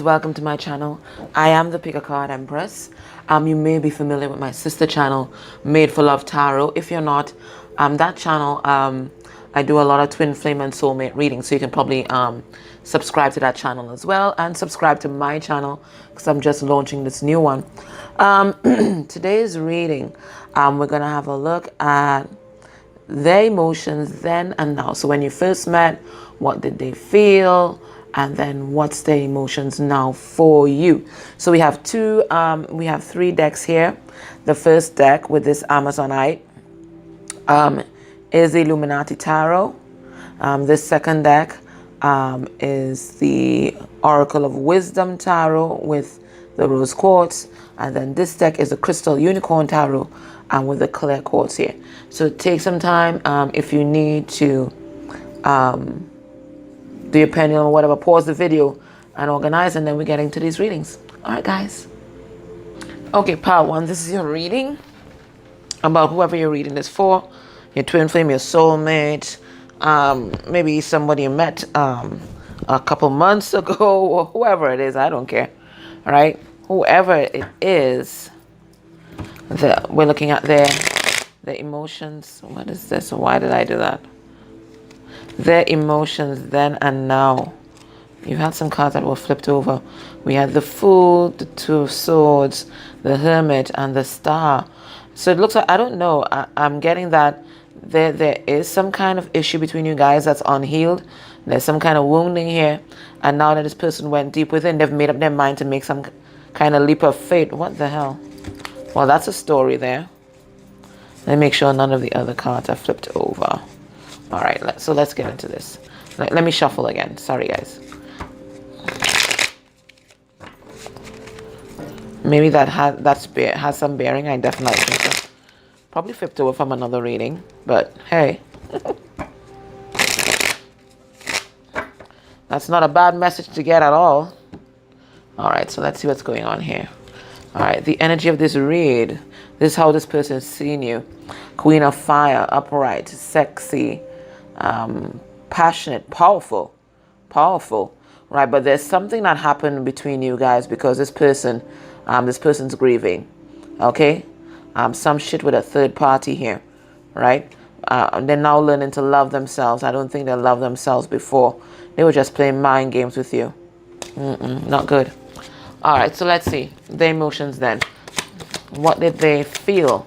Welcome to my channel. I am the Pick a Card Empress. You may be familiar with my sister channel, Made for Love Tarot. If you're not, that channel, I do a lot of twin flame and soulmate readings, so you can probably subscribe to that channel as well, and subscribe to my channel because I'm just launching this new one. Today's reading, we're gonna have a look at their emotions then and now. So when you first met, what did they feel? And then what's their emotions now for you? So we have three decks here. The first deck with this Amazonite is the Illuminati Tarot. This second deck is the Oracle of Wisdom Tarot with the Rose Quartz. And then this deck is the Crystal Unicorn Tarot with the clear quartz here. So take some time if you need to do your pending or whatever, pause the video and organize, and then we get into these readings. All right, guys. Okay, part one, this is your reading about whoever you're reading this for, your twin flame, your soulmate, maybe somebody you met a couple months ago, or whoever it is, I don't care. All right, whoever it is, we're looking at their emotions. What is this? Why did I do that? Their emotions then and now. You had some cards that were flipped over. We had the Fool, the Two of Swords, the Hermit, and the Star. So it looks like, I don't know, I'm getting that there is some kind of issue between you guys that's unhealed. There's some kind of wounding here. And now that this person went deep within, they've made up their mind to make some kind of leap of faith. What the hell? Well, that's a story there. Let me make sure none of the other cards are flipped over. All right, so let's get into this. Let me shuffle again. Sorry, guys. Maybe that has some bearing. I definitely think so. Probably flipped over from another reading, but hey. That's not a bad message to get at all. All right, so let's see what's going on here. All right, the energy of this read. This is how this person is seeing you. Queen of Fire, upright, sexy, passionate, powerful, right? But there's something that happened between you guys because this person's grieving, okay? Some shit with a third party here, right? They're now learning to love themselves. I don't think they loved themselves before. They were just playing mind games with you. Not good. All right, so let's see the emotions then. What did they feel?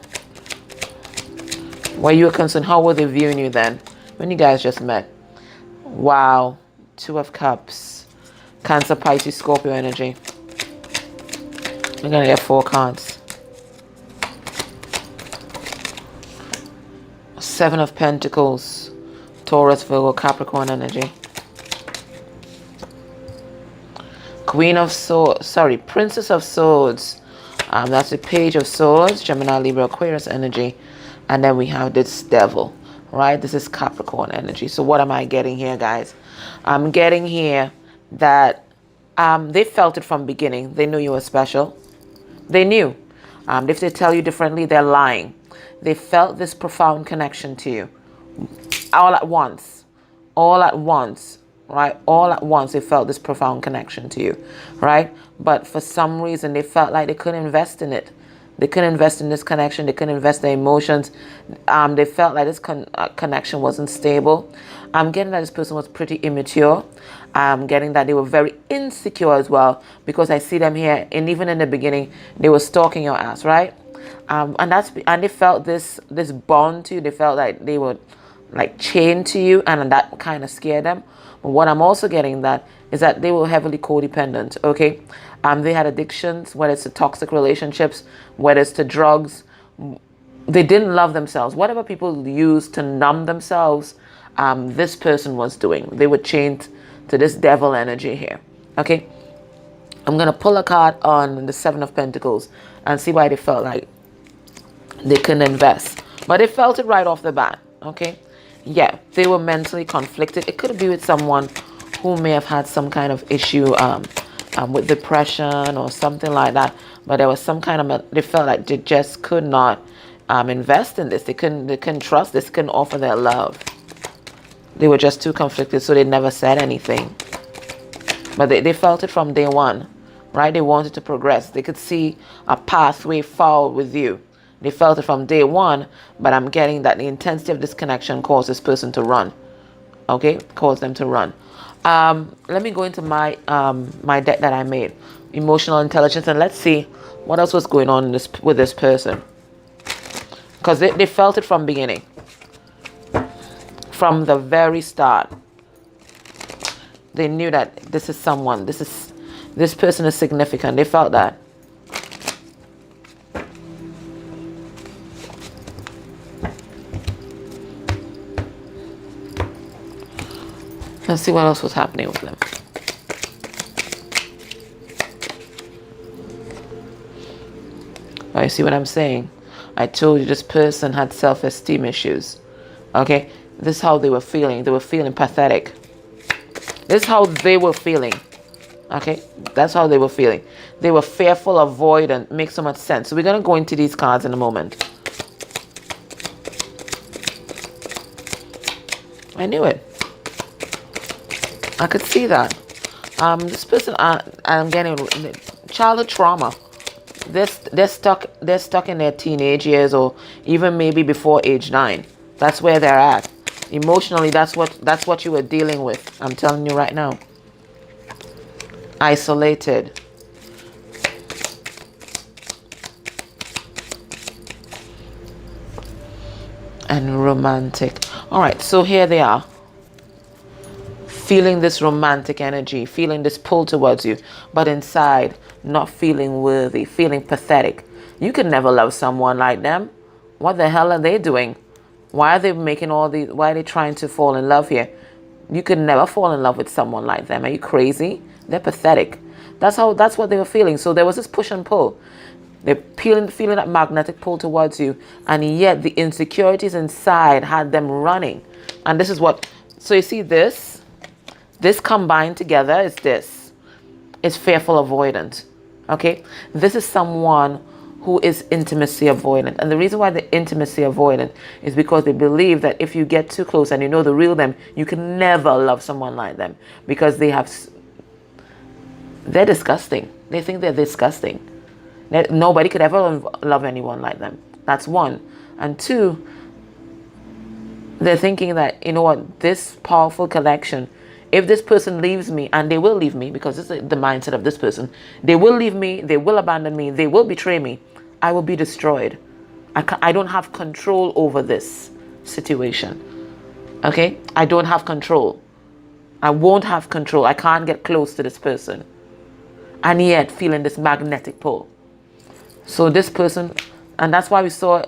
Were you concerned? How were they viewing you then when you guys just met? Wow. Two of Cups. Cancer, Pisces, Scorpio energy. We're going to get 4 cards. 7 of Pentacles. Taurus, Virgo, Capricorn energy. Princess of Swords. That's the Page of Swords, Gemini, Libra, Aquarius energy. And then we have this Devil, right? This is Capricorn energy. So what am I getting here, guys? I'm getting here that they felt it from beginning. They knew you were special. They knew. If they tell you differently, they're lying. They felt this profound connection to you. All at once. Right? All at once they felt this profound connection to you, right? But for some reason they felt like they couldn't invest in it. They couldn't invest in this connection. They couldn't invest their emotions. They felt like this connection wasn't stable. I'm getting that this person was pretty immature. I'm getting that they were very insecure as well, because I see them here, and even in the beginning they were stalking your ass, right? And they felt this bond to you. They felt like they were like chained to you, and that kind of scared them. But what I'm also getting that is that they were heavily codependent, okay? They had addictions, whether it's to toxic relationships, whether it's to drugs. They didn't love themselves. Whatever people use to numb themselves, this person was doing. They were chained to this devil energy here, okay? I'm going to pull a card on the 7 of Pentacles and see why they felt like they couldn't invest. But they felt it right off the bat, okay? Yeah, they were mentally conflicted. It could be with someone who may have had some kind of issue with depression or something like that. But there was some kind of, they felt like they just could not invest in this. They couldn't trust this, couldn't offer their love. They were just too conflicted, so they never said anything. But they felt it from day one, right? They wanted to progress. They could see a pathway forward with you. They felt it from day one, but I'm getting that the intensity of this connection caused this person to run. Okay, caused them to run. Let me go into my my deck that I made, emotional intelligence, and let's see what else was going on in with this person, because they felt it from beginning, from the very start. They knew that this is someone. This person is significant. They felt that. Let's see what else was happening with them. Oh, you see what I'm saying? I told you this person had self-esteem issues. Okay? This is how they were feeling. They were feeling pathetic. This is how they were feeling. Okay? That's how they were feeling. They were fearful, avoidant. Makes so much sense. So we're going to go into these cards in a moment. I knew it. I could see that. This person, I'm getting childhood trauma. They're stuck in their teenage years, or even maybe before age 9. That's where they're at. Emotionally, that's what you were dealing with. I'm telling you right now. Isolated. And romantic. All right, so here they are. Feeling this romantic energy, feeling this pull towards you, but inside not feeling worthy, feeling pathetic. You could never love someone like them. What the hell are they doing? Why are they making all these? Why are they trying to fall in love here? You could never fall in love with someone like them. Are you crazy? They're pathetic. That's what they were feeling. So there was this push and pull. They're feeling that magnetic pull towards you, and yet the insecurities inside had them running. And this is what. So you see this. This combined together is this. It's fearful avoidant. Okay? This is someone who is intimacy avoidant. And the reason why they're intimacy avoidant is because they believe that if you get too close and you know the real them, you can never love someone like them. Because they're disgusting. They think they're disgusting. Nobody could ever love anyone like them. That's one. And two, they're thinking that, you know what, this powerful connection, if this person leaves me, and they will leave me, because this is the mindset of this person, they will leave me, they will abandon me, they will betray me, I will be destroyed. I don't have control over this situation. Okay? I don't have control. I won't have control. I can't get close to this person. And yet feeling this magnetic pull. So this person, and that's why we saw,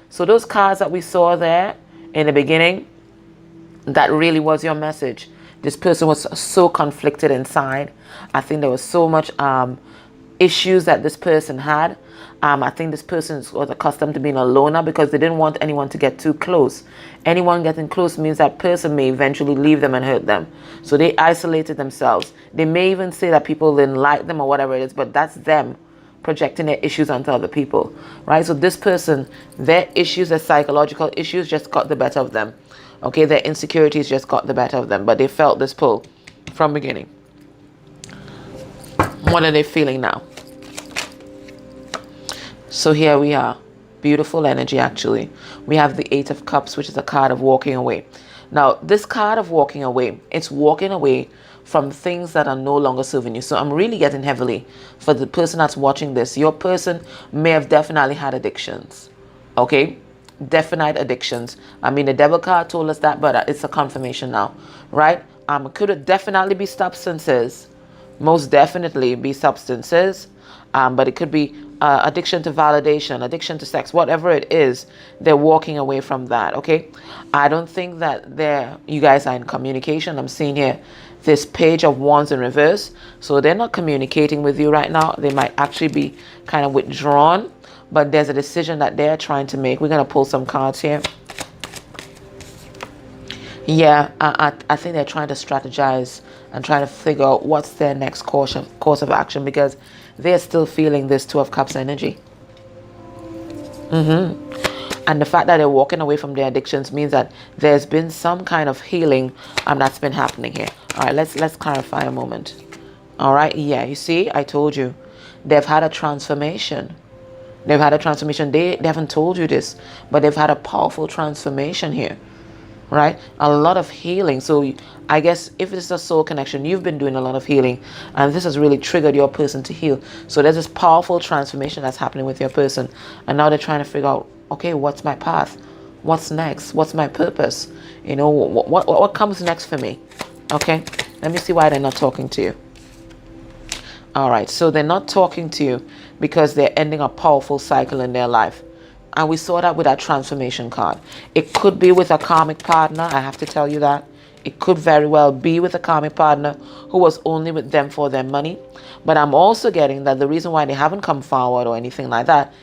so those cards that we saw there in the beginning, that really was your message. This person was so conflicted inside. I think there was so much issues that this person had. I think this person was accustomed to being a loner because they didn't want anyone to get too close. Anyone getting close means that person may eventually leave them and hurt them. So they isolated themselves. They may even say that people didn't like them or whatever it is, but that's them projecting their issues onto other people, right? So this person, their issues, their psychological issues just got the better of them. Okay, their insecurities just got the better of them, but they felt this pull from beginning. What are they feeling now? So here we are. Beautiful energy, actually. We have the 8 of Cups, which is a card of walking away. Now, this card of walking away, it's walking away from things that are no longer serving you. So I'm really getting heavily for the person that's watching this. Your person may have definitely had addictions. Okay? Definite addictions. I mean, the devil card told us that, but it's a confirmation now, right? Could it definitely be substances? Most definitely be substances, but it could be addiction to validation, addiction to sex, whatever it is. They're walking away from that. Okay, I don't think that you guys are in communication. I'm seeing here this Page of Wands in reverse, so they're not communicating with you right now. They might actually be kind of withdrawn. But there's a decision that they're trying to make. We're going to pull some cards here. Yeah, I think they're trying to strategize and trying to figure out what's their next course of action, because they're still feeling this 2 of Cups energy. And the fact that they're walking away from their addictions means that there's been some kind of healing that's been happening here. All right, let's clarify a moment. All right. Yeah, you see, I told you. They've had a transformation. They've had a transformation. They haven't told you this, but they've had a powerful transformation here, right? A lot of healing. So I guess if it's a soul connection, you've been doing a lot of healing, and this has really triggered your person to heal. So there's this powerful transformation that's happening with your person, and now they're trying to figure out, okay, what's my path? What's next? What's my purpose? You know, what comes next for me? Okay, let me see why they're not talking to you. All right, so they're not talking to you because they're ending a powerful cycle in their life. And we saw that with our transformation card. It could be with a karmic partner, I have to tell you that. It could very well be with a karmic partner who was only with them for their money. But I'm also getting that the reason why they haven't come forward or anything like that,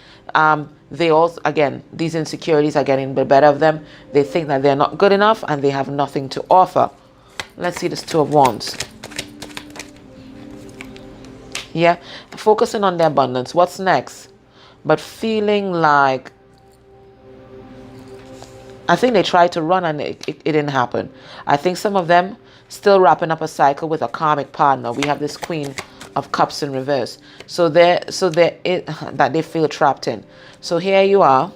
they also, again, these insecurities are getting the better of them. They think that they're not good enough and they have nothing to offer. Let's see this Two of Wands. Yeah, focusing on the abundance. What's next? But feeling like, I think they tried to run and it didn't happen. I think some of them still wrapping up a cycle with a karmic partner. We have this Queen of Cups in reverse. So that they feel trapped in. So here you are.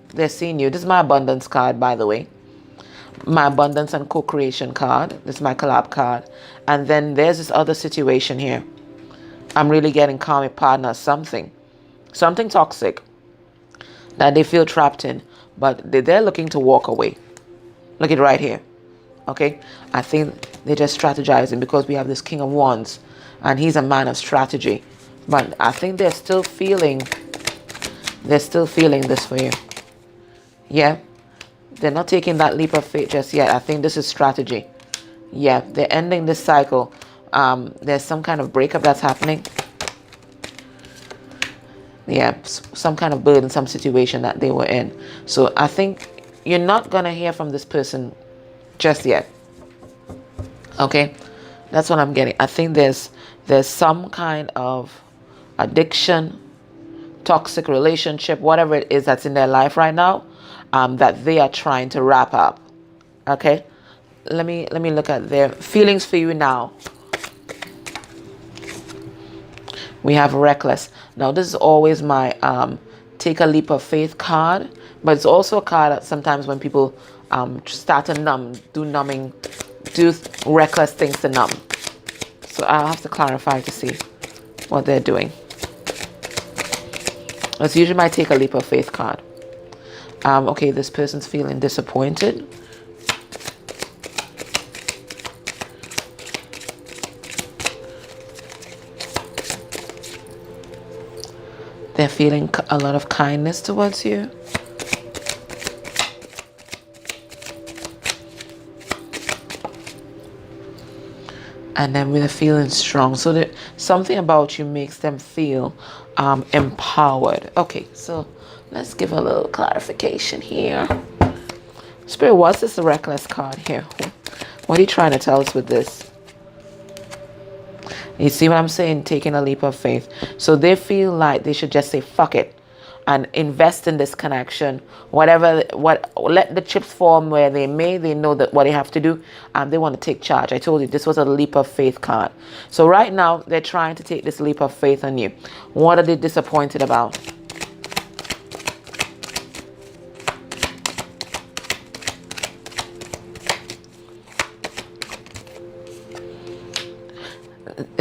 They're seeing you. This is my abundance card, by the way. My abundance and co-creation card. This is my collab card. And then there's this other situation here. I'm really getting karmic partner, something toxic that they feel trapped in, but they're looking to walk away. Look at right here. Okay, I think they're just strategizing because we have this King of Wands and he's a man of strategy, but I think they're still feeling this for you. Yeah, they're not taking that leap of faith just yet. I think this is strategy. Yeah, they're ending this cycle. There's some kind of breakup that's happening. Yeah, some kind of burdensome situation that they were in. So I think you're not going to hear from this person just yet. Okay, that's what I'm getting. I think there's some kind of addiction, toxic relationship, whatever it is that's in their life right now, that they are trying to wrap up. Okay, let me look at their feelings for you now. We have reckless. Now this is always my take a leap of faith card, but it's also a card that sometimes when people start to do reckless things to numb. So I'll have to clarify to see what they're doing. It's usually my take a leap of faith card. Okay, this person's feeling disappointed. They're feeling a lot of kindness towards you. And then they're feeling strong. So that something about you makes them feel empowered. Okay, so let's give a little clarification here. Spirit, what's this reckless card here? What are you trying to tell us with this? You see what I'm saying? Taking a leap of faith. So they feel like they should just say, fuck it, and invest in this connection. Let the chips fall where they may. They know that what they have to do. They want to take charge. I told you this was a leap of faith card. So right now, they're trying to take this leap of faith on you. What are they disappointed about?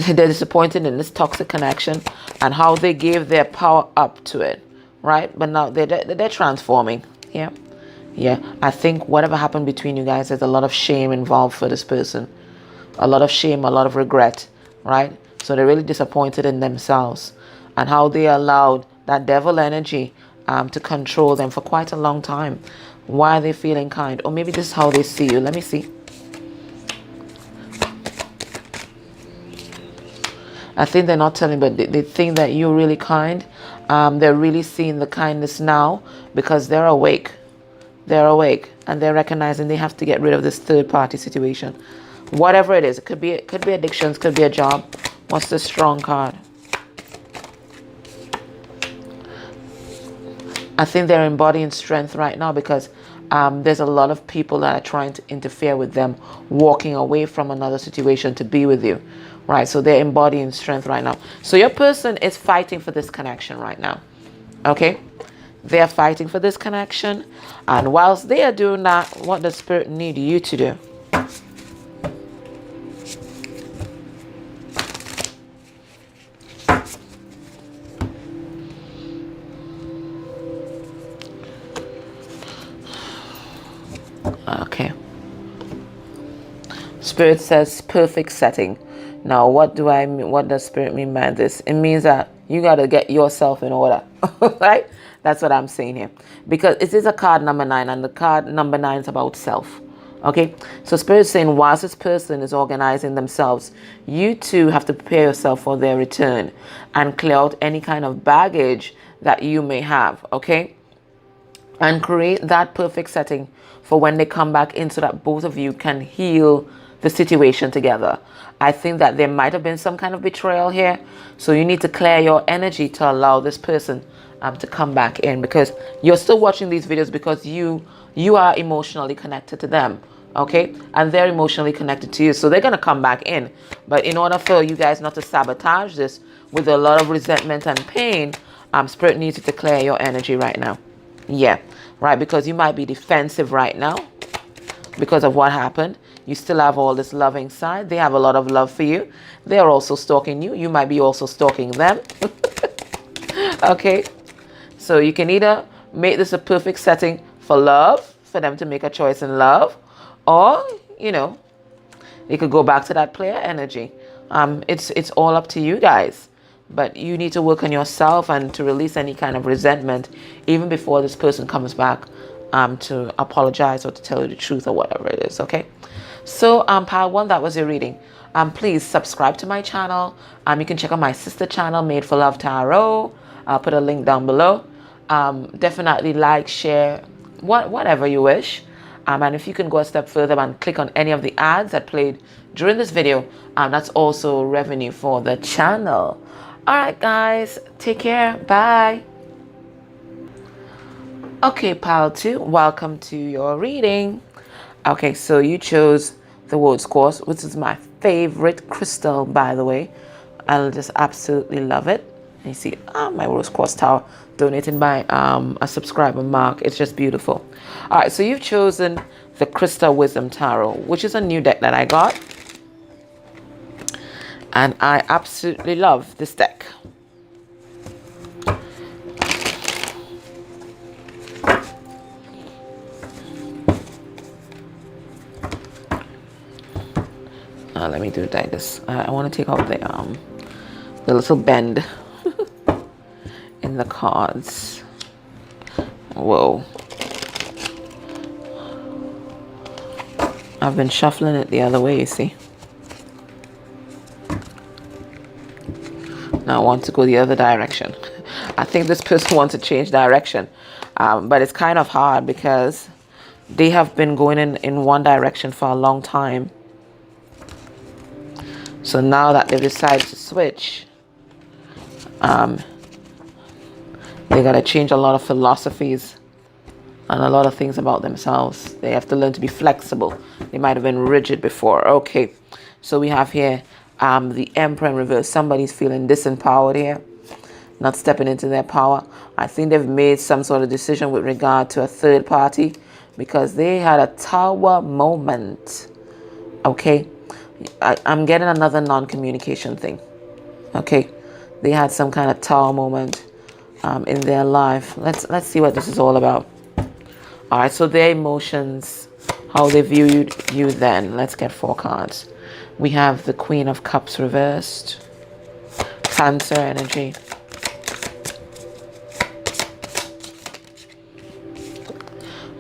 They're disappointed in this toxic connection and how they gave their power up to it, right? But now they're transforming. Yeah, I think whatever happened between you guys, there's a lot of shame involved for this person, a lot of shame, a lot of regret, right? So they're really disappointed in themselves and how they allowed that devil energy to control them for quite a long time. Why are they feeling kind? Or maybe this is how they see you. Let me see. I think they're not telling, but they think that you're really kind. They're really seeing the kindness now because they're awake. They're awake and they're recognizing they have to get rid of this third-party situation. Whatever it is, it could be addictions, could be a job. What's the strong card? I think they're embodying strength right now because there's a lot of people that are trying to interfere with them walking away from another situation to be with you. right? So they're embodying strength right now. So your person is fighting for this connection right now, okay? They're fighting for this connection. And whilst they are doing that, what does Spirit need you to do? Okay. Spirit says perfect setting. Now, what do I mean? What does Spirit mean by this? It means that you got to get yourself in order, right? That's what I'm saying here. Because it is a card number 9, and the card number 9 is about self. Okay? So Spirit is saying, whilst this person is organizing themselves, you too have to prepare yourself for their return and clear out any kind of baggage that you may have. Okay? And create that perfect setting for when they come back in, so that both of you can heal the situation together. I think that there might have been some kind of betrayal here, so you need to clear your energy to allow this person to come back in, because you're still watching these videos because you are emotionally connected to them, okay, and they're emotionally connected to you, so they're going to come back in. But in order for you guys not to sabotage this with a lot of resentment and pain, Spirit needs you to clear your energy right now. Yeah, right, because you might be defensive right now because of what happened. You still have all this loving side. They have a lot of love for you. They're also stalking you. You might be also stalking them. Okay, so you can either make this a perfect setting for love, for them to make a choice in love, or, you know, you could go back to that player energy. It's all up to you guys. But you need to work on yourself and to release any kind of resentment even before this person comes back to apologize or to tell you the truth or whatever it is, okay? So, part 1, that was your reading. Please subscribe to my channel. You can check out my sister channel, Made for Love Tarot. I'll put a link down below. Definitely like, share, whatever you wish. And if you can go a step further and click on any of the ads that played during this video, that's also revenue for the channel. All right, guys, take care. Bye. Okay, pile 2, welcome to your reading. Okay, so you chose the Rose Quartz, which is my favorite crystal, by the way. I just absolutely love it. You see, my Rose Quartz tower donated by a subscriber, Mark. It's just beautiful. All right, so you've chosen the Crystal Wisdom Tarot, which is a new deck that I got. And I absolutely love this deck. Let me do it like this. I want to take out the little bend in the cards. Whoa. I've been shuffling it the other way, you see. Now I want to go the other direction. I think this person wants to change direction. But it's kind of hard because they have been going in one direction for a long time. So now that they've decided to switch, they got to change a lot of philosophies and a lot of things about themselves. They have to learn to be flexible. They might have been rigid before. Okay, so we have here the Emperor in reverse. Somebody's feeling disempowered here, not stepping into their power. I think they've made some sort of decision with regard to a third party because they had a tower moment. Okay, I'm getting another non-communication thing. Okay, they had some kind of tower moment in their life. Let's see what this is all about. All right, so their emotions, how they viewed you then. Let's get 4 cards. We have the Queen of Cups reversed, Cancer energy,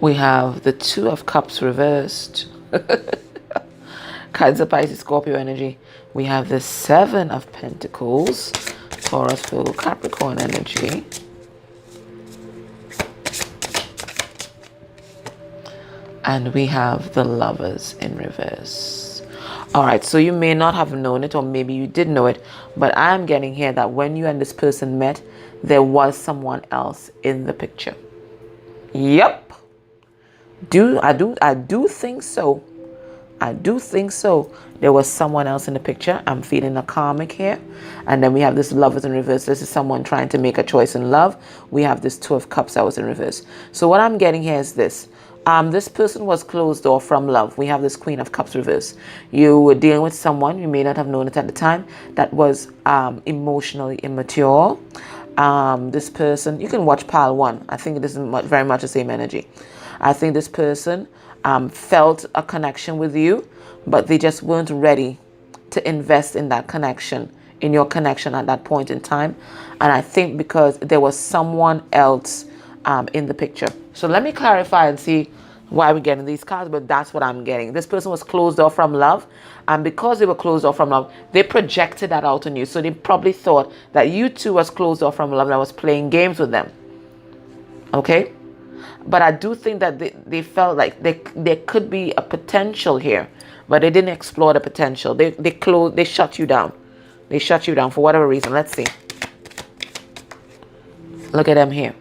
we have the 2 of Cups reversed, Cancer, Pisces, Scorpio energy. We have the 7 of Pentacles, Taurus, Virgo, Capricorn energy. And we have the Lovers in reverse. All right, so you may not have known it, or maybe you did know it, but I am getting here that when you and this person met, there was someone else in the picture. Yep. I do think so. I do think so. There was someone else in the picture. I'm feeling a karmic here. And then we have this lovers in reverse. This is someone trying to make a choice in love. We have this two of cups that was in reverse. So what I'm getting here is this. This person was closed off from love. We have this queen of cups reverse. You were dealing with someone, you may not have known it at the time, that was emotionally immature. This person, you can watch pile 1. I think it is very much the same energy. I think this person felt a connection with you, but they just weren't ready to invest in that connection, in your connection at that point in time. And I think because there was someone else in the picture. So let me clarify and see why we're getting these cards, but that's what I'm getting. This person was closed off from love, and because they were closed off from love, they projected that out on you. So they probably thought that you too was closed off from love and I was playing games with them. Okay? But I do think that they felt like there could be a potential here, but they didn't explore the potential. They shut you down. They shut you down for whatever reason. Let's see. Look at them here.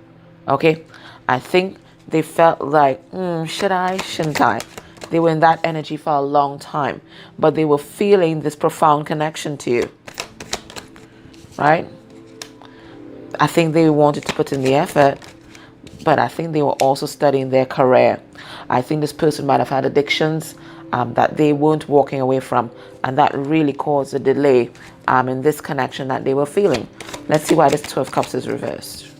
Okay? I think they felt like, should I, shouldn't I? They were in that energy for a long time, but they were feeling this profound connection to you. Right? I think they wanted to put in the effort, but I think they were also studying their career. I think this person might have had addictions that they weren't walking away from, and that really caused a delay in this connection that they were feeling. Let's see why this Two of Cups is reversed.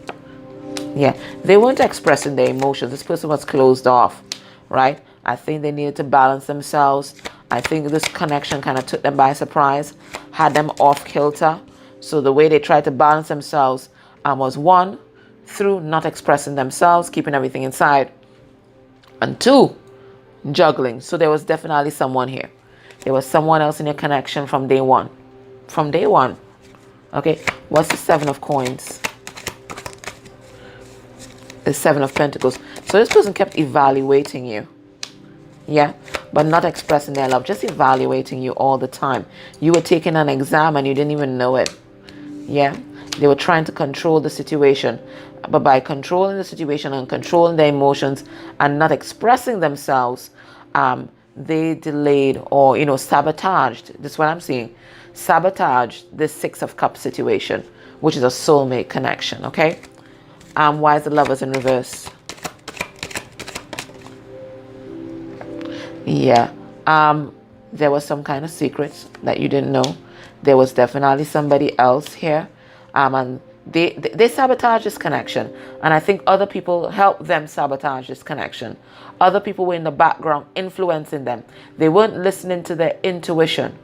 Yeah, they weren't expressing their emotions. This person was closed off, right? I think they needed to balance themselves. I think this connection kind of took them by surprise, had them off kilter. So the way they tried to balance themselves was 1, through not expressing themselves, keeping everything inside, and 2, juggling. So there was definitely someone here. There was someone else in your connection from day one. From day one. Okay, what's the 7 of coins? The 7 of Pentacles. So this person kept evaluating you. Yeah, but not expressing their love, just evaluating you all the time. You were taking an exam and you didn't even know it. Yeah, they were trying to control the situation, but by controlling the situation and controlling their emotions and not expressing themselves, they delayed or sabotaged. This is what I'm seeing. Sabotaged this 6 of Cups situation, which is a soulmate connection. Okay. Why is the Lovers in reverse? Yeah. There was some kind of secrets that you didn't know. There was definitely somebody else here. And they sabotaged this connection. And I think other people helped them sabotage this connection. Other people were in the background influencing them. They weren't listening to their intuition.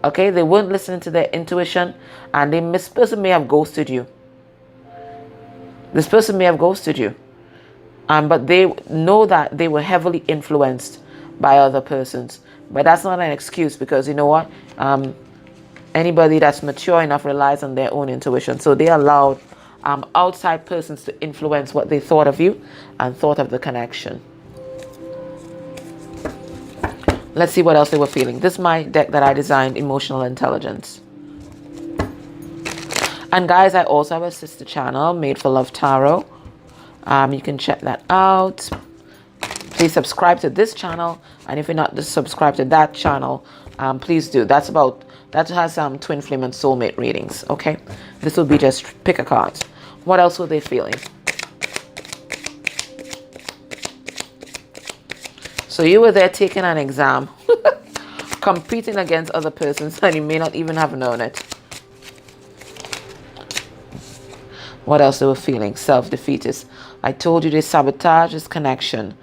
Okay? They weren't listening to their intuition. And this person may have ghosted you. This person may have ghosted you. But they know that they were heavily influenced by other persons. But that's not an excuse, because you know what? Anybody that's mature enough relies on their own intuition. So they allowed outside persons to influence what they thought of you and thought of the connection. Let's see what else they were feeling. This is my deck that I designed, Emotional Intelligence. And guys, I also have a sister channel, Made for Love Tarot. You can check that out. Please subscribe to this channel. And if you're not subscribed to that channel, please do. That has twin flame and soulmate readings. Okay. This will be just pick a card. What else were they feeling? So you were there taking an exam, competing against other persons, and you may not even have known it. What else they were feeling? Self-defeatist. I told you they sabotage this connection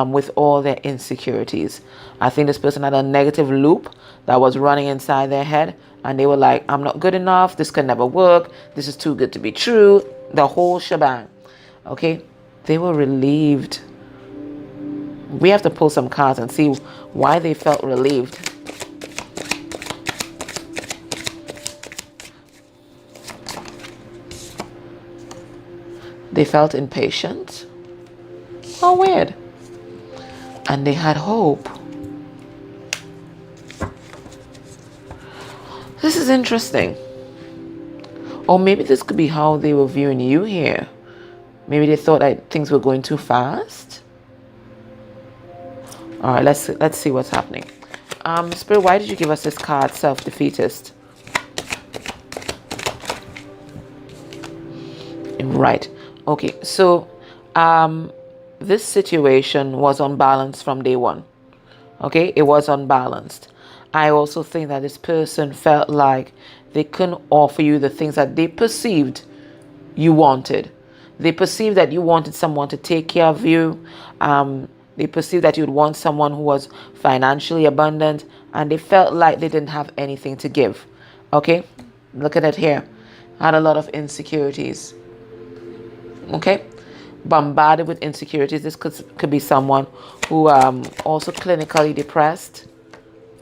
with all their insecurities. I think this person had a negative loop that was running inside their head, and they were like, I'm not good enough. This could never work. This is too good to be true. The whole shebang. Okay? They were relieved. We have to pull some cards and see why they felt relieved. They felt impatient. How weird. And they had hope. This is interesting. Or maybe this could be how they were viewing you here. Maybe they thought that things were going too fast. All right, let's see what's happening. Spirit, why did you give us this card, self-defeatist? Right. Okay. So, this situation was unbalanced from day one. Okay, it was unbalanced. I also think that this person felt like they couldn't offer you the things that they perceived you wanted. They perceived that you wanted someone to take care of you. They perceived that you'd want someone who was financially abundant, and they felt like they didn't have anything to give. Okay, look at it here. Had a lot of insecurities. Okay, bombarded with insecurities. This could be someone who also clinically depressed.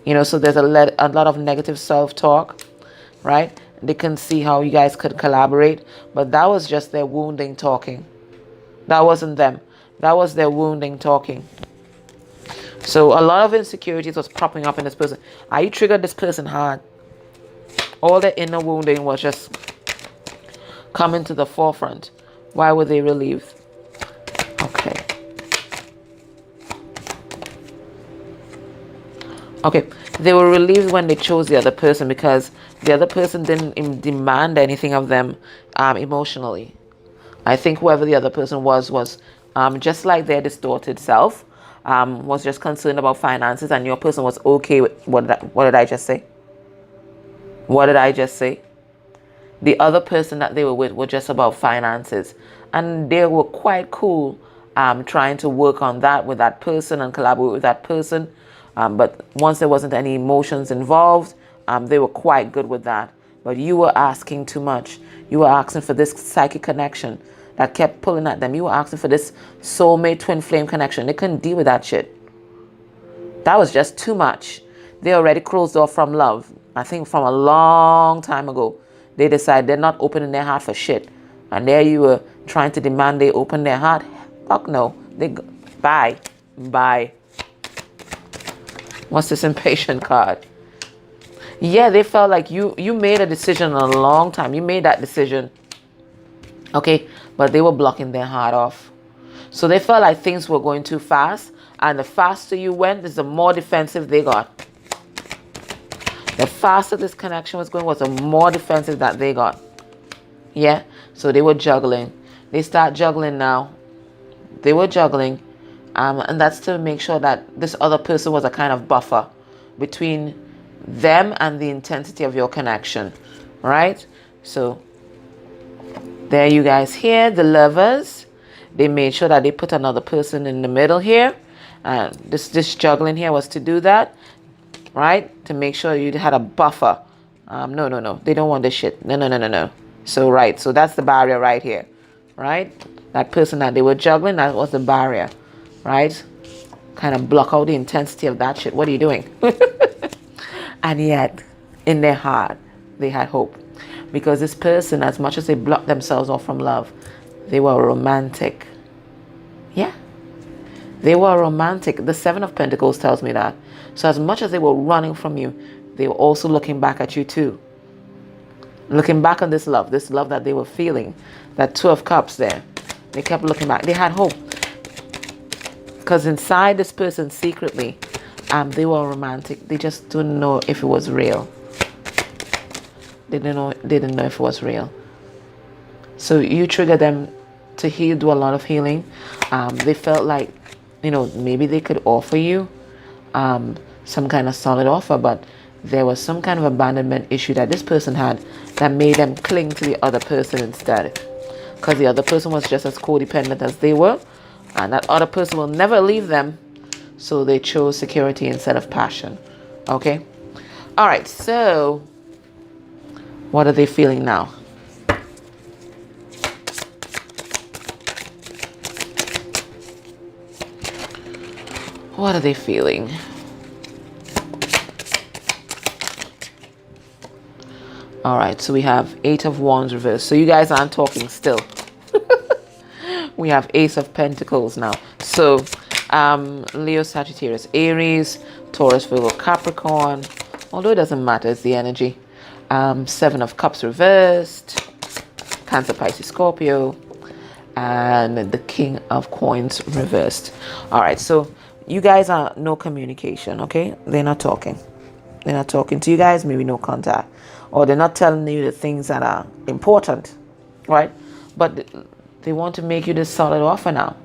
You know, so there's a lot of negative self-talk, right? They can see how you guys could collaborate, but that was just their wounding talking. That wasn't them. That was their wounding talking. So a lot of insecurities was popping up in this person. You triggered this person hard. All their inner wounding was just coming to the forefront. Why were they relieved? Okay. Okay, they were relieved when they chose the other person because the other person didn't demand anything of them emotionally. I think whoever the other person was just like their distorted self, was just concerned about finances, and your person was okay with what did I just say? What did I just say? The other person that they were with were just about finances, and they were quite cool trying to work on that with that person and collaborate with that person. But once there wasn't any emotions involved, they were quite good with that. But you were asking too much. You were asking for this psychic connection that kept pulling at them. You were asking for this soulmate twin flame connection. They couldn't deal with that shit. That was just too much. They already closed off from love. I think from a long time ago. They decided they're not opening their heart for shit. And there you were trying to demand they open their heart. Fuck no. Bye. Bye. What's this impatient card? Yeah, they felt like you made a decision a long time. You made that decision. Okay, but they were blocking their heart off. So they felt like things were going too fast. And the faster you went, the more defensive they got. The faster this connection was going, was the more defensive that they got. Yeah, so they were juggling. They start juggling now. They were juggling. And that's to make sure that this other person was a kind of buffer between them and the intensity of your connection, right? So there you guys hear the lovers. They made sure that they put another person in the middle here. This juggling here was to do that, right? To make sure you had a buffer. No. They don't want this shit. No. So, right. So that's the barrier right here, right? That person that they were juggling, that was the barrier. Right? Kind of block out the intensity of that shit. What are you doing? And yet, in their heart, they had hope. Because this person, as much as they blocked themselves off from love, they were romantic. Yeah. They were romantic. The Seven of Pentacles tells me that. So as much as they were running from you, they were also looking back at you too. Looking back on this love that they were feeling. That Two of Cups there. They kept looking back. They had hope. Because inside this person secretly, they were romantic. They just didn't know if it was real. They didn't know if it was real. So you triggered them to heal, do a lot of healing. They felt like, maybe they could offer you some kind of solid offer, but there was some kind of abandonment issue that this person had that made them cling to the other person instead. Because the other person was just as codependent as they were. And that other person will never leave them. So they chose security instead of passion. Okay? All right. So, what are they feeling now? What are they feeling? All right. So we have Eight of Wands reversed. So you guys aren't talking still. We have Ace of Pentacles now. So, Leo, Sagittarius, Aries, Taurus, Virgo, Capricorn. Although it doesn't matter, it's the energy. Seven of Cups reversed. Cancer, Pisces, Scorpio. And the King of Coins reversed. All right, so you guys are no communication, okay? They're not talking. They're not talking to you guys, maybe no contact. Or they're not telling you the things that are important, right? But they want to make you this solid offer now.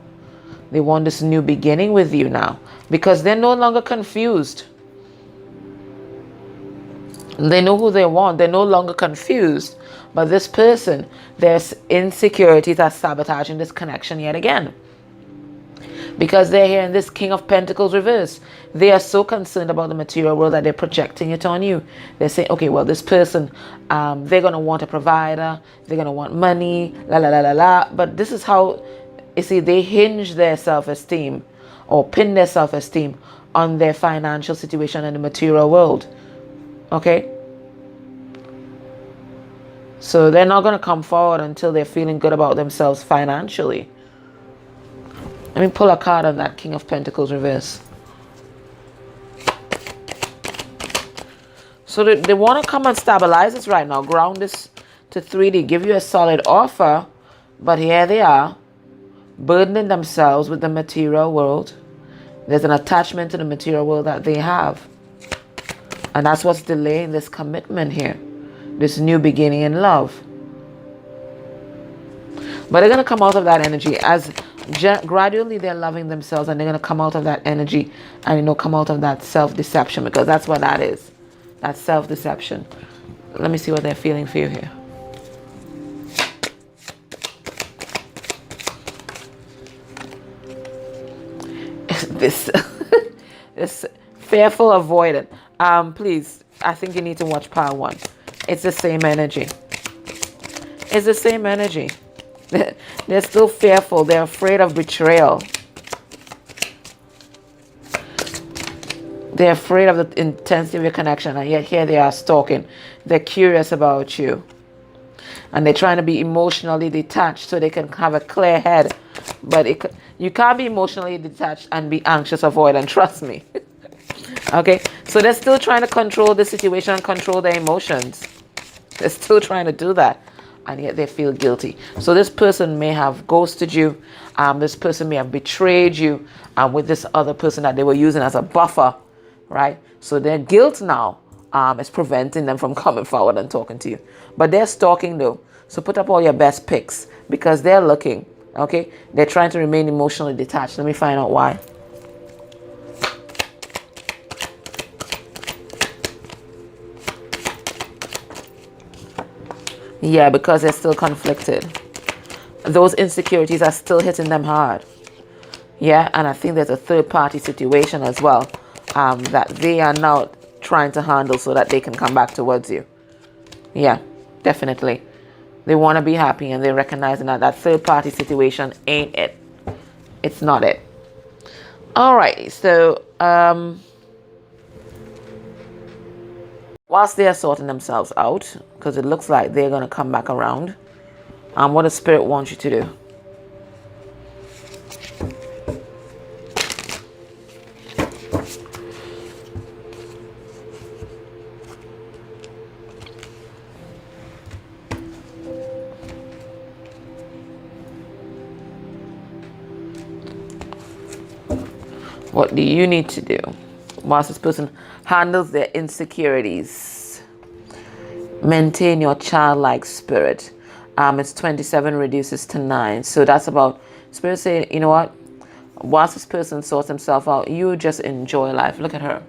They want this new beginning with you now. Because they're no longer confused. They know who they want. They're no longer confused. But this person, there's insecurities are sabotaging this connection yet again. Because they're here in this King of Pentacles reverse. They are so concerned about the material world that they're projecting it on you. They're saying, okay, well, this person, they're going to want a provider. They're going to want money, la, la, la, la, la. But this is how, you see, they hinge their self-esteem or pin their self-esteem on their financial situation in the material world. Okay? So they're not going to come forward until they're feeling good about themselves financially. Let me pull a card on that King of Pentacles reverse. So they want to come and stabilize this right now. Ground this to 3D. Give you a solid offer. But here they are. Burdening themselves with the material world. There's an attachment to the material world that they have. And that's what's delaying this commitment here. This new beginning in love. But they're going to come out of that energy as gradually they're loving themselves, and they're going to come out of that energy and, come out of that self-deception, because that's what that is. That's self-deception. Let me see what they're feeling for you here. This fearful avoidant. Please, I think you need to watch part 1. It's the same energy. It's the same energy. They're still fearful. They're afraid of betrayal. They're afraid of the intensity of your connection, and yet here they are stalking. They're curious about you. And they're trying to be emotionally detached so they can have a clear head. But you can't be emotionally detached and be anxious avoidant, trust me. Okay? So they're still trying to control the situation and control their emotions. They're still trying to do that. And yet they feel guilty. So this person may have ghosted you. This person may have betrayed you with this other person that they were using as a buffer, right? So their guilt now is preventing them from coming forward and talking to you. But they're stalking though. So put up all your best pics because they're looking, okay? They're trying to remain emotionally detached. Let me find out why. Yeah, because they're still conflicted. Those insecurities are still hitting them hard. Yeah, and I think there's a third-party situation as well that they are now trying to handle so that they can come back towards you. Yeah, definitely. They want to be happy, and they're recognizing that that third-party situation ain't it. It's not it. All right, so whilst they are sorting themselves out, because it looks like they're going to come back around, what does Spirit want you to do? What do you need to do whilst this person handles their insecurities? Maintain your childlike spirit. It's 27 reduces to 9. So that's about Spirit saying, you know what? Whilst this person sorts himself out, you just enjoy life. Look at her.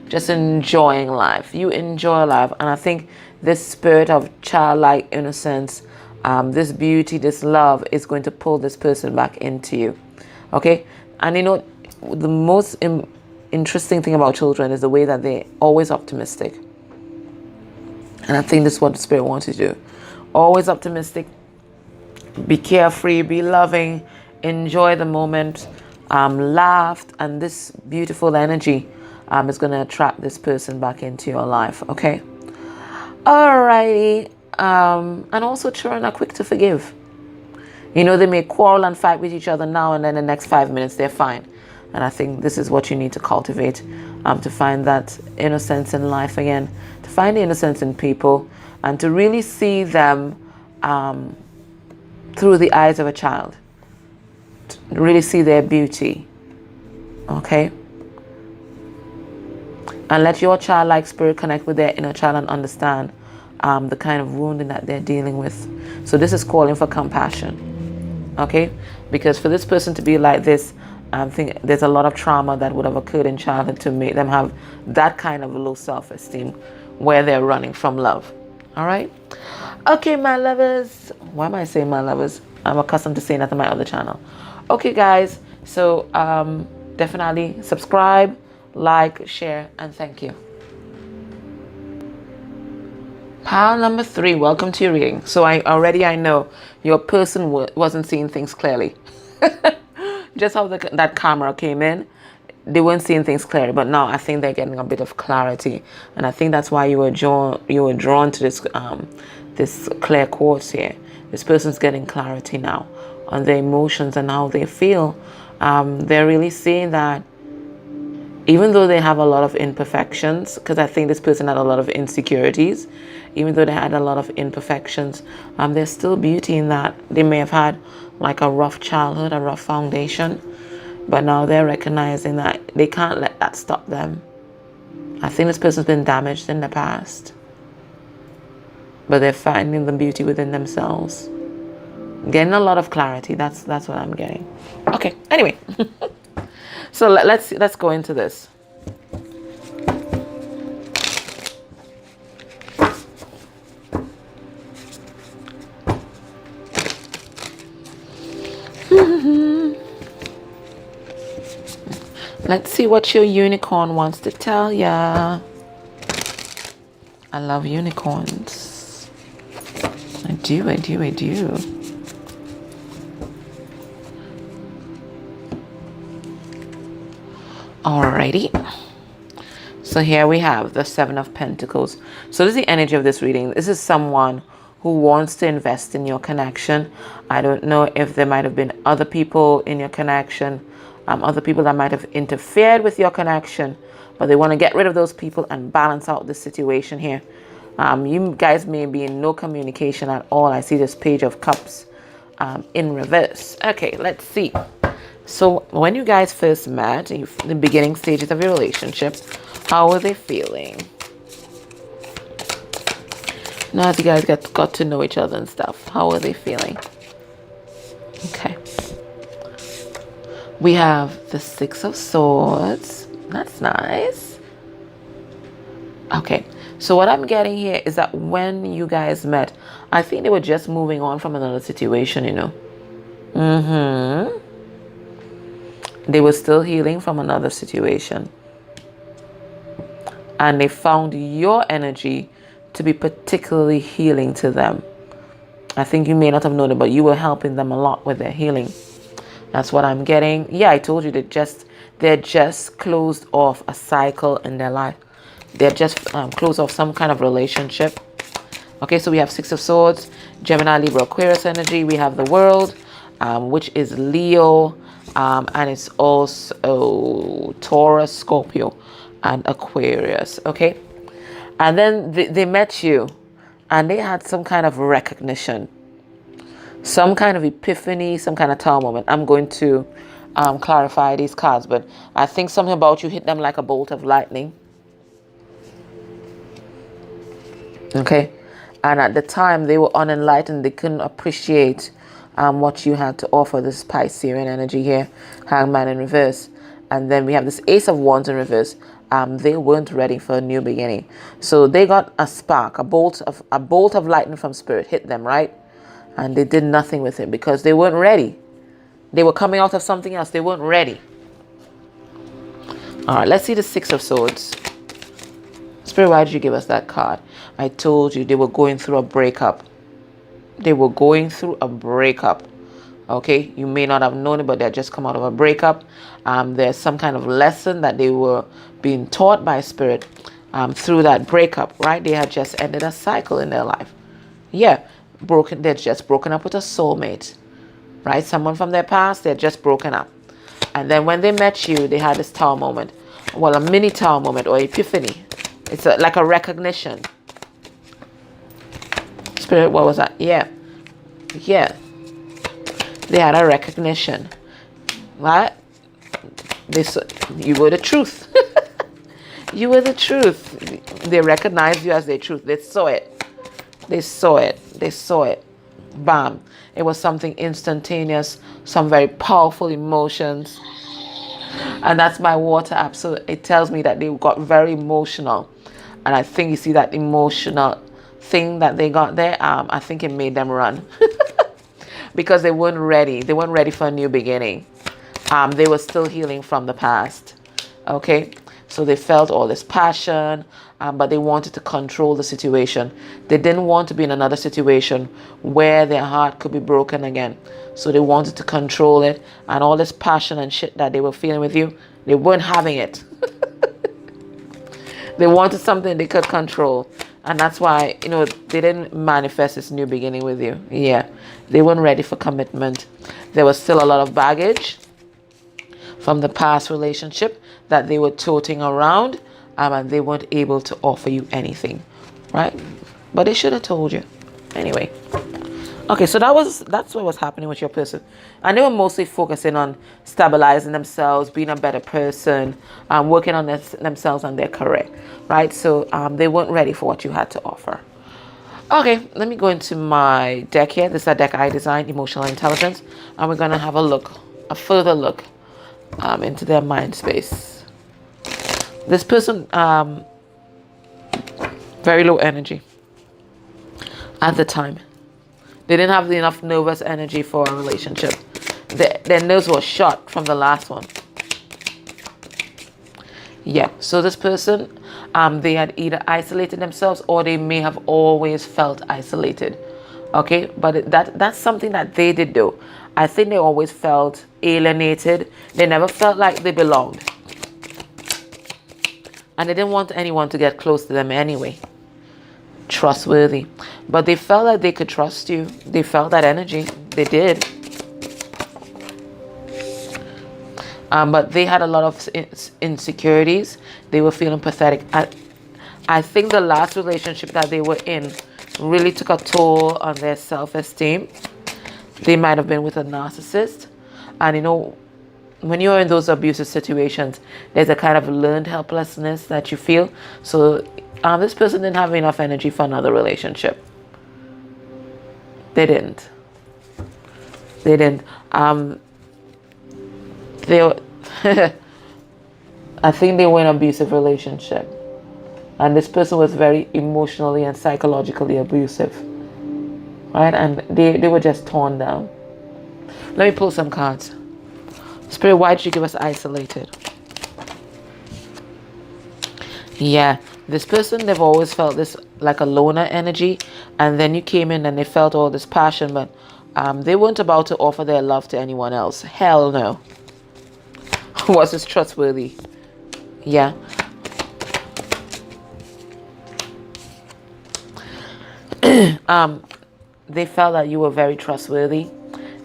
Just enjoying life. You enjoy life. And I think this spirit of childlike innocence, this beauty, this love is going to pull this person back into you. Okay? And the most interesting thing about children is the way that they're always optimistic. And I think this is what the Spirit wants you to do. Always optimistic. Be carefree. Be loving. Enjoy the moment. Laugh. And this beautiful energy is going to attract this person back into your life. Okay? Alrighty. And also children are quick to forgive. They may quarrel and fight with each other now, and then the next 5 minutes they're fine. And I think this is what you need to cultivate to find that innocence in life again, to find the innocence in people, and to really see them through the eyes of a child, to really see their beauty. Okay? And let your childlike spirit connect with their inner child and understand the kind of wounding that they're dealing with. So this is calling for compassion. Okay? Because for this person to be like this, I think there's a lot of trauma that would have occurred in childhood to make them have that kind of low self-esteem where they're running from love. All right? Okay, my lovers. Why am I saying my lovers? I'm accustomed to saying that on my other channel. Okay, guys. So definitely subscribe, like, share, and thank you. Pile number 3, welcome to your reading. So I know your person wasn't seeing things clearly. Just how that camera came in, they weren't seeing things clearly, but now I think they're getting a bit of clarity, and I think that's why you were drawn to this this clear quartz here. This person's getting clarity now on their emotions and how they feel. They're really seeing that even though they have a lot of imperfections, because I think this person had a lot of insecurities, even though they had a lot of imperfections, there's still beauty in that. They may have had like a rough childhood, a rough foundation, but now they're recognizing that they can't let that stop them. I think this person's been damaged in the past, but they're finding the beauty within themselves. Getting a lot of clarity. That's what I'm getting. Okay, anyway. So let's go into this. Let's see what your unicorn wants to tell ya. I love unicorns. I do. Alrighty. So here we have the 7 of Pentacles. So this is the energy of this reading. This is someone who wants to invest in your connection. I don't know if there might have been other people in your connection, other people that might have interfered with your connection, but they want to get rid of those people and balance out the situation here. You guys may be in no communication at all. I see this Page of Cups in reverse. Okay, let's see. So when you guys first met, in the beginning stages of your relationship, how were they feeling? Now as you guys got to know each other and stuff, how were they feeling? Okay. We have the 6 of Swords. That's nice. Okay. So what I'm getting here is that when you guys met, I think they were just moving on from another situation, you know. They were still healing from another situation. And they found your energy to be particularly healing to them. I think you may not have known it, but you were helping them a lot with their healing. That's what I'm getting. Yeah, I told you they're just closed off a cycle in their life. They're just closed off some kind of relationship. Okay, so we have 6 of Swords, Gemini, Libra, Aquarius energy. We have the World, which is Leo, and it's also Taurus, Scorpio, and Aquarius. Okay, and then they met you, and they had some kind of recognition, some kind of epiphany, some kind of tower moment. I'm going to clarify these cards, but I think something about you hit them like a bolt of lightning. Okay, and at the time they were unenlightened. They couldn't appreciate what you had to offer. This Piscean energy here, Hangman in reverse, and then we have this Ace of Wands in reverse. They weren't ready for a new beginning, so they got a spark, a bolt of lightning from spirit hit them, right? And they did nothing with it because they weren't ready. They were coming out of something else. They weren't ready. All right, let's see the 6 of Swords. Spirit, why did you give us that card? I told you they were going through a breakup. They were going through a breakup. Okay, you may not have known it, but they had just come out of a breakup. There's some kind of lesson that they were being taught by Spirit through that breakup, right? They had just ended a cycle in their life. Yeah, they're just broken up with a soulmate, right? Someone from their past, they're just broken up. And then when they met you, they had this tower moment. Well, a mini tower moment or epiphany. It's like a recognition. Spirit, what was that? Yeah. They had a recognition, right? You were the truth. You were the truth. They recognized you as their truth. They saw it. They saw it. They saw it. Bam. It was something instantaneous, some very powerful emotions. And that's my water app. So it tells me that they got very emotional. And I think you see that emotional thing that they got there. I think it made them run. Because they weren't ready. They weren't ready for a new beginning. They were still healing from the past. Okay. So they felt all this passion, but they wanted to control the situation. They didn't want to be in another situation where their heart could be broken again. So they wanted to control it, and all this passion and shit that they were feeling with you, they weren't having it. They wanted something they could control. And that's why, they didn't manifest this new beginning with you. Yeah, they weren't ready for commitment. There was still a lot of baggage from the past relationship that they were toting around, and they weren't able to offer you anything, right? But they should have told you. Anyway. Okay, so that's what was happening with your person. And they were mostly focusing on stabilizing themselves, being a better person, working on themselves and their career, right? So they weren't ready for what you had to offer. Okay, let me go into my deck here. This is a deck I designed, Emotional Intelligence. And we're going to have a further look into their mind space. This person, very low energy at the time. They didn't have enough nervous energy for a relationship. Their nerves were shot from the last one. Yeah, so this person, they had either isolated themselves or they may have always felt isolated. Okay, but that's something that they did do. I think they always felt alienated. They never felt like they belonged. And they didn't want anyone to get close to them anyway. Trustworthy. But they felt like they could trust you. They felt that energy. They did. But they had a lot of insecurities. They were feeling pathetic. I think the last relationship that they were in really took a toll on their self-esteem. They might have been with a narcissist. And when you're in those abusive situations, there's a kind of learned helplessness that you feel. So this person didn't have enough energy for another relationship. They didn't. I think they were in an abusive relationship. And this person was very emotionally and psychologically abusive. Right? And they were just torn down. Let me pull some cards. Spirit, why did you give us isolated? Yeah, this person, they've always felt this like a loner energy. And then you came in and they felt all this passion, but they weren't about to offer their love to anyone else. Hell no. Was this trustworthy? Yeah. They felt that you were very trustworthy.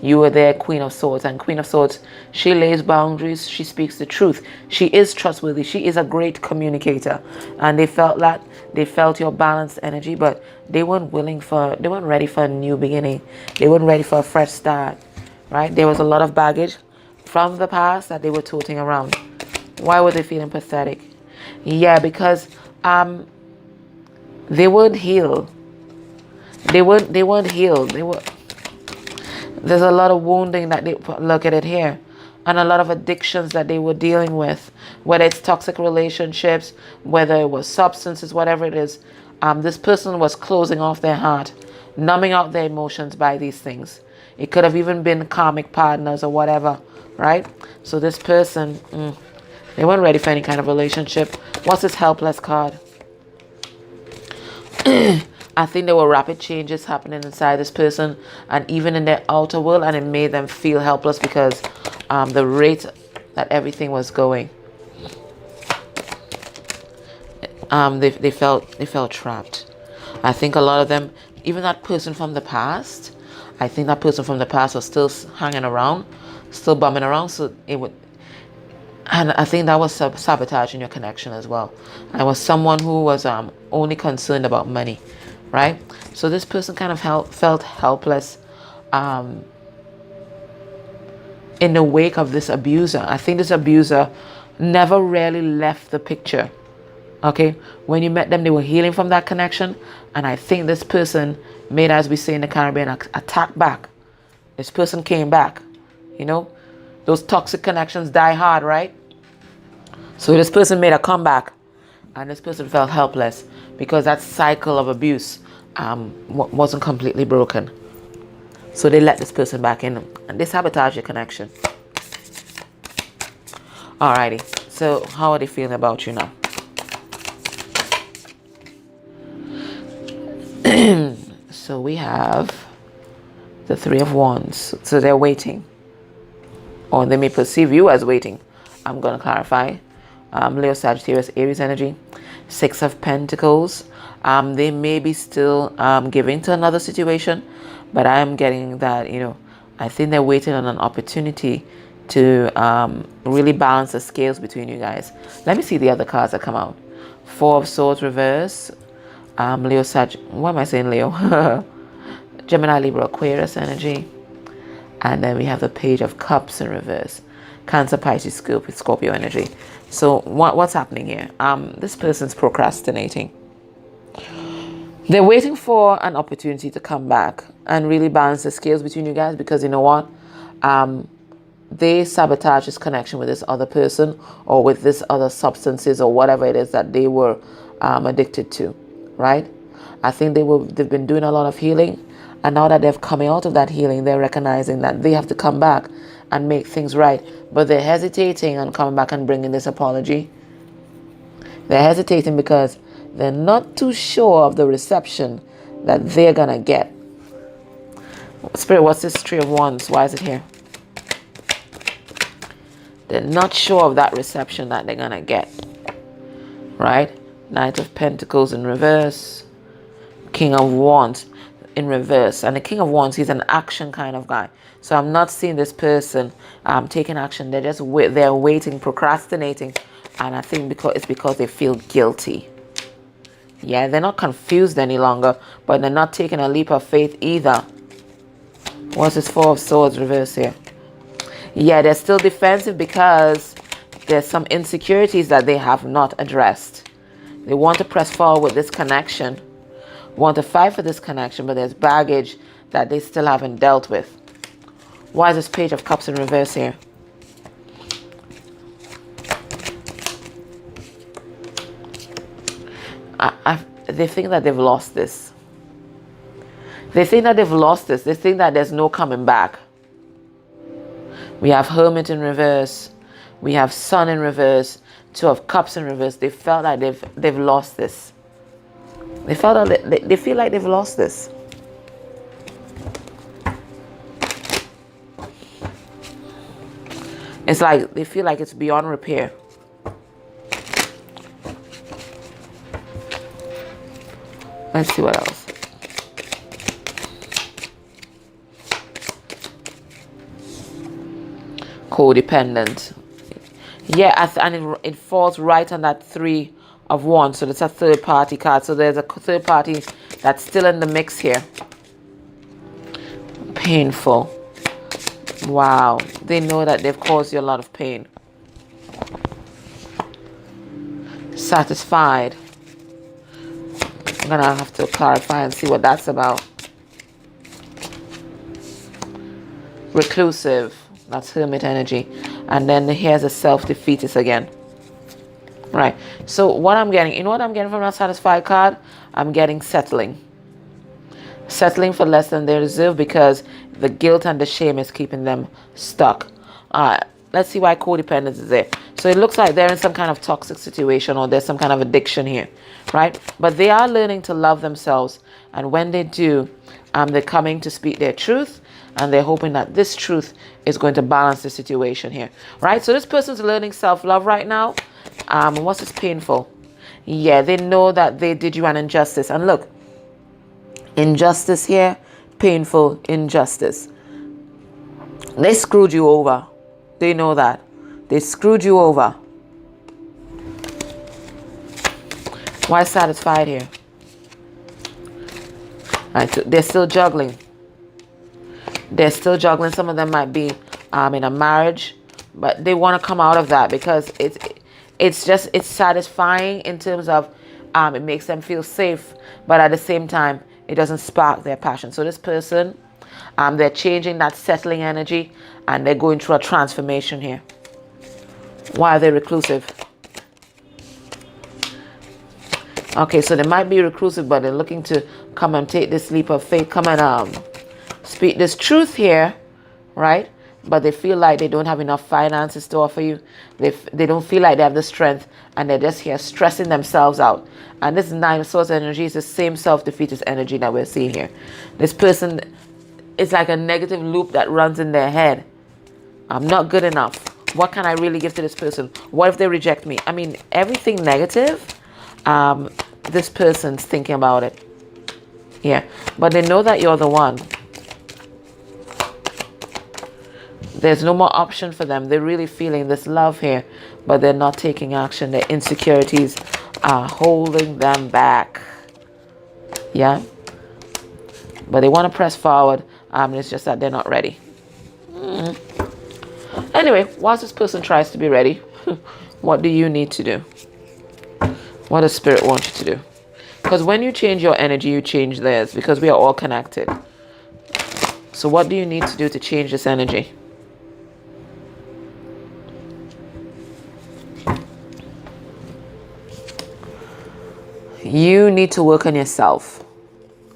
You were their Queen of Swords. And Queen of Swords, she lays boundaries. She speaks the truth. She is trustworthy. She is a great communicator. And they felt that. They felt your balanced energy, but they weren't ready for a new beginning. They weren't ready for a fresh start. Right? There was a lot of baggage from the past that they were toting around. Why were they feeling pathetic? Yeah, because they weren't healed. They weren't healed. There's a lot of wounding that they look at it here, and a lot of addictions that they were dealing with, whether it's toxic relationships, whether it was substances, whatever it is. This person was closing off their heart, numbing out their emotions by these things. It could have even been karmic partners or whatever, right? So this person, they weren't ready for any kind of relationship. What's this helpless card? I think there were rapid changes happening inside this person and even in their outer world, and it made them feel helpless because the rate that everything was going. They felt trapped. I think a lot of them, even that person from the past, I think that person from the past was still hanging around, still bumming around. So it would, and I think that was sabotaging your connection as well. I was someone who was only concerned about money. Right? So this person kind of felt helpless in the wake of this abuser. I think this abuser never really left the picture. Okay, when you met them, they were healing from that connection, and I think this person made, as we say in the Caribbean, attack back. This person came back. You know, those toxic connections die hard, right? So this person made a comeback, and this person felt helpless because that cycle of abuse wasn't completely broken. So they let this person back in, and they sabotage your connection. Alrighty, so how are they feeling about you now? So we have the Three of Wands. So they're waiting, or they may perceive you as waiting. I'm going to clarify. Leo, Sagittarius, Aries energy. Six of Pentacles. They may be still giving to another situation, but I'm getting that, you know, I think they're waiting on an opportunity to really balance the scales between you guys. Let me see the other cards that come out. Four of Swords reverse. Leo, Sag. Why am I saying Leo? Gemini, Libra, Aquarius energy. And then we have the Page of Cups in reverse. Cancer, Pisces, Scorpio energy. So what's happening here? This person's procrastinating. They're waiting for an opportunity to come back and really balance the scales between you guys, because you know what? They sabotage this connection with this other person, or with this other substances, or whatever it is that they were addicted to, right? I think they've been doing a lot of healing, and now that they've come out of that healing, they're recognizing that they have to come back and make things right. But they're hesitating on coming back and bringing this apology. They're hesitating because they're not too sure of the reception that they're gonna get. Spirit, what's this Three of Wands? Why is it here? They're not sure of that reception that they're gonna get, right? Knight of Pentacles in reverse. King of Wands in reverse. And the King of Wands, he's an action kind of guy. So I'm not seeing this person taking action. They're just they're waiting, procrastinating. And I think it's because they feel guilty. Yeah, they're not confused any longer, but they're not taking a leap of faith either. What's this Four of Swords reverse here? Yeah, they're still defensive because there's some insecurities that they have not addressed. They want to press forward with this connection, want to fight for this connection, but there's baggage that they still haven't dealt with. Why is this Page of Cups in reverse here? They think that they've lost this. They think that they've lost this. They think that there's no coming back. We have Hermit in reverse. We have Sun in reverse. Two of Cups in reverse. They felt like they've lost this. They felt that they feel like they've lost this. It's like they feel like it's beyond repair. Let's see what else. Codependent. Yeah, and it falls right on that Three of Wands. So that's a third party card. So there's a third party that's still in the mix here. Painful. Wow. They know that they've caused you a lot of pain. Satisfied. I'm going to have to clarify and see what that's about. Reclusive. That's Hermit energy. And then here's a self-defeatist again. Right. So what I'm getting, you know what I'm getting from that Satisfied card? I'm getting settling. Settling for less than they deserve because the guilt and the shame is keeping them stuck. Let's see why codependence is there. So it looks like they're in some kind of toxic situation, or there's some kind of addiction here, right? But they are learning to love themselves. And when they do, they're coming to speak their truth. And they're hoping that this truth is going to balance the situation here, right? So this person's learning self-love right now. What's this painful? Yeah, they know that they did you an injustice. And look, injustice here, painful injustice. They screwed you over. They know that. They screwed you over. Why Satisfied here? Right, so they're still juggling. They're still juggling. Some of them might be in a marriage, but they want to come out of that because it's satisfying in terms of it makes them feel safe, but at the same time it doesn't spark their passion. So this person, they're changing that settling energy, and they're going through a transformation here. Why are they reclusive? Okay, so they might be reclusive, but they're looking to come and take this leap of faith, come and speak this truth here, right? But they feel like they don't have enough finances to offer you. They don't feel like they have the strength, and they're just here stressing themselves out. And this Nine of Swords energy is the same self-defeatist energy that we're seeing here. This person, it's like a negative loop that runs in their head. I'm not good enough. What can I really give to this person? What if they reject me? I mean, everything negative, this person's thinking about it. Yeah, but they know that you're the one. There's no more option for them. They're really feeling this love here, but they're not taking action. Their insecurities are holding them back. Yeah, but they want to press forward. It's just that they're not ready. Anyway, whilst this person tries to be ready, what do you need to do? What does Spirit want you to do? Because when you change your energy, you change theirs, because we are all connected. So what do you need to do to change this energy? You need to work on yourself.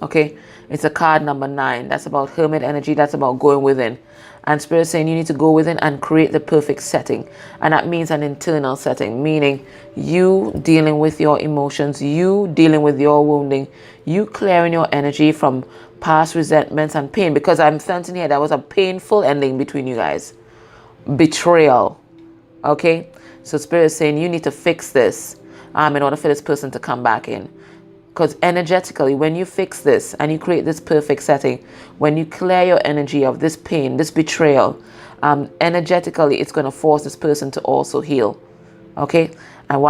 Okay? It's a card number 9. That's about hermit energy. That's about going within. And Spirit is saying you need to go within and create the perfect setting. And that means an internal setting, meaning you dealing with your emotions, you dealing with your wounding, you clearing your energy from past resentments and pain. Because I'm sensing here that was a painful ending between you guys. Betrayal. Okay? So Spirit is saying you need to fix this in order for this person to come back in. Because energetically, when you fix this and you create this perfect setting, when you clear your energy of this pain, this betrayal, energetically, it's going to force this person to also heal. Okay? And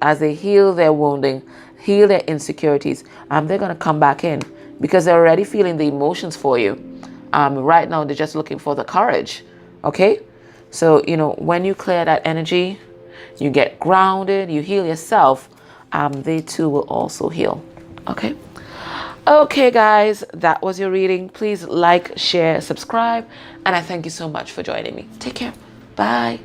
as they heal their wounding, heal their insecurities, they're going to come back in because they're already feeling the emotions for you. Right now, they're just looking for the courage. Okay? So, when you clear that energy, you get grounded, you heal yourself, they too will also heal. Okay guys, that was your reading. Please like, share, subscribe, and I thank you so much for joining me. Take care. Bye.